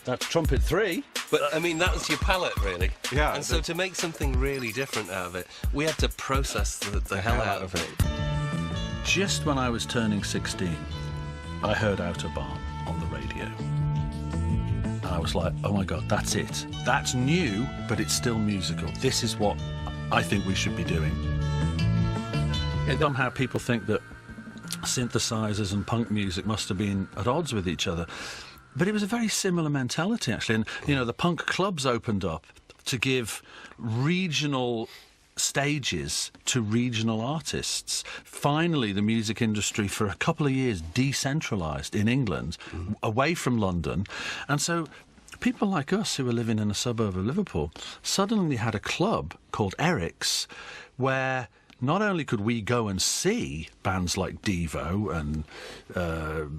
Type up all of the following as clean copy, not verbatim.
That's trumpet 3. But, I mean, that was your palette, really. Yeah. And so to make something really different out of it, we had to process the hell out of it. Just when I was turning 16, I heard Autobahn on the radio. And I was like, oh my God, that's it. That's new, but it's still musical. This is what I think we should be doing. And somehow people think that synthesizers and punk music must have been at odds with each other. But it was a very similar mentality, actually. And, you know, the punk clubs opened up to give regional stages to regional artists. Finally, the music industry, for a couple of years, decentralised in England, away from London. And so people like us who were living in a suburb of Liverpool suddenly had a club called Eric's, where not only could we go and see bands like Devo and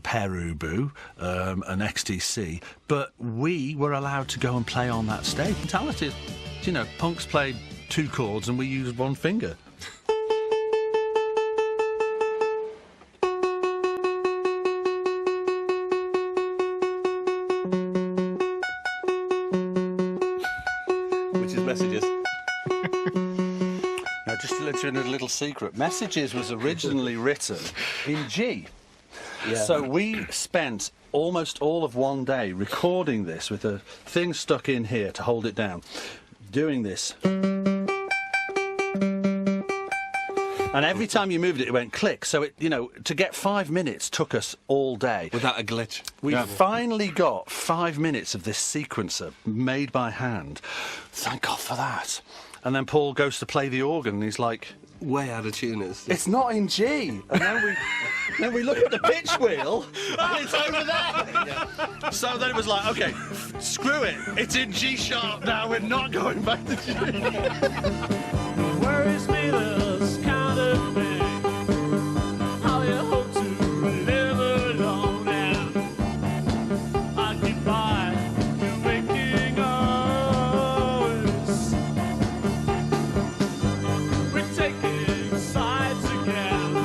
Perubu and XTC, but we were allowed to go and play on that stage. Mentality is, you know, punks played 2 chords and we used 1 finger. Which is Messages. Now, just to let you in a little secret, Messages was originally written in G. Yeah. So we spent almost all of one day recording this with a thing stuck in here to hold it down, doing this. And every time you moved it, it went click. So, it, you know, to get 5 minutes took us all day. Without a glitch. We finally got 5 minutes of this sequencer made by hand. Thank God for that. And then Paul goes to play the organ and he's like, Way out of tune. it's not in G. And then we look at the pitch wheel and it's over there. Yeah. So then it was like, okay, screw it. It's in G sharp now. We're not going back to G. Worries me this kind of thing. How you hope to live alone and occupy your waking hours. We're taking sides again.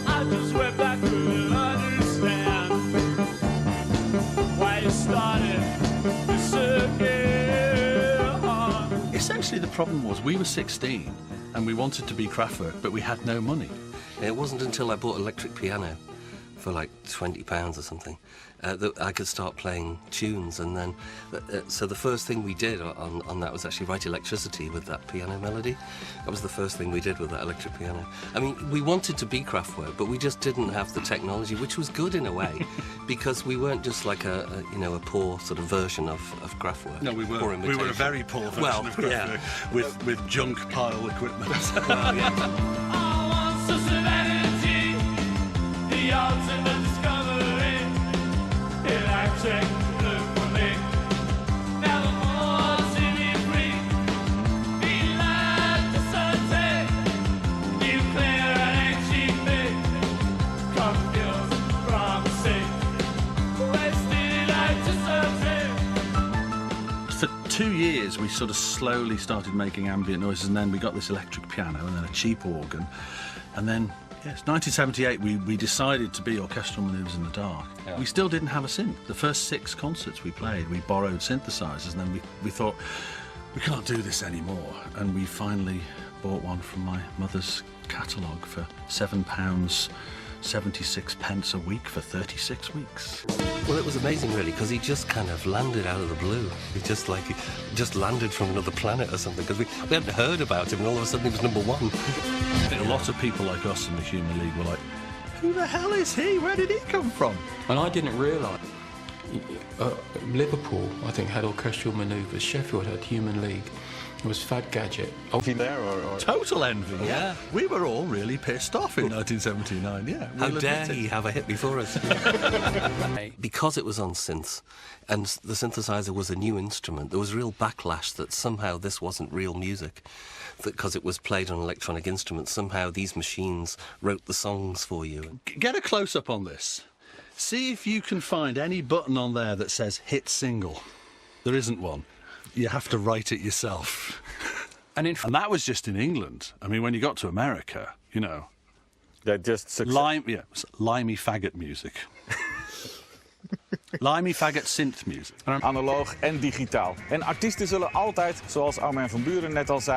I just went back to understand why you started this again. Essentially, the problem was we were 16 and we wanted to be Kraftwerk, but we had no money. It wasn't until I bought an electric piano for like £20 or something that I could start playing tunes. And then, so the first thing we did on that was actually write electricity with that piano melody. That was the first thing we did with that electric piano. I mean, we wanted to be Kraftwerk, but we just didn't have the technology, which was good in a way, because we weren't just like a poor sort of version of Kraftwerk. No, we Poor were. We were a very poor version of Kraftwerk, yeah. with junk pile equipment. Well, yeah. The ultimate discovery, electric blue for me. Never more to be free. Be left to certainty. Nuclear and HEP. Confused from the sea. Wasted electricity. For 2 years, we sort of slowly started making ambient noises, and then we got this electric piano and then a cheap organ. And then, yes, 1978, we decided to be Orchestral Manoeuvres in the Dark. Yeah. We still didn't have a synth. The first 6 concerts we played, we borrowed synthesizers, and then we thought, we can't do this anymore. And we finally bought one from my mother's catalogue for £7.76 a week for 36 weeks. Well, it was amazing, really, because he just kind of landed out of the blue. He just landed from another planet or something, because we hadn't heard about him, and all of a sudden he was #1. A lot of people like us in the Human League were like, who the hell is he? Where did he come from? And I didn't realise. Liverpool, I think, had Orchestral Manoeuvres. Sheffield had Human League. It was Fad Gadget. Total envy. Yeah. We were all really pissed off in 1979, yeah. How We'll dare admit it. he have a hit before us? Because it was on synths, and the synthesizer was a new instrument, there was real backlash that somehow this wasn't real music. Because it was played on electronic instruments, somehow these machines wrote the songs for you. Get a close-up on this. See if you can find any button on there that says hit single. There isn't one. You have to write it yourself. And that was just in England. I mean, when you got to America, you know... That just limey faggot music. Limey faggot synth music. Analoog en digitaal. En artiesten zullen altijd, zoals Armin van Buuren net al zei...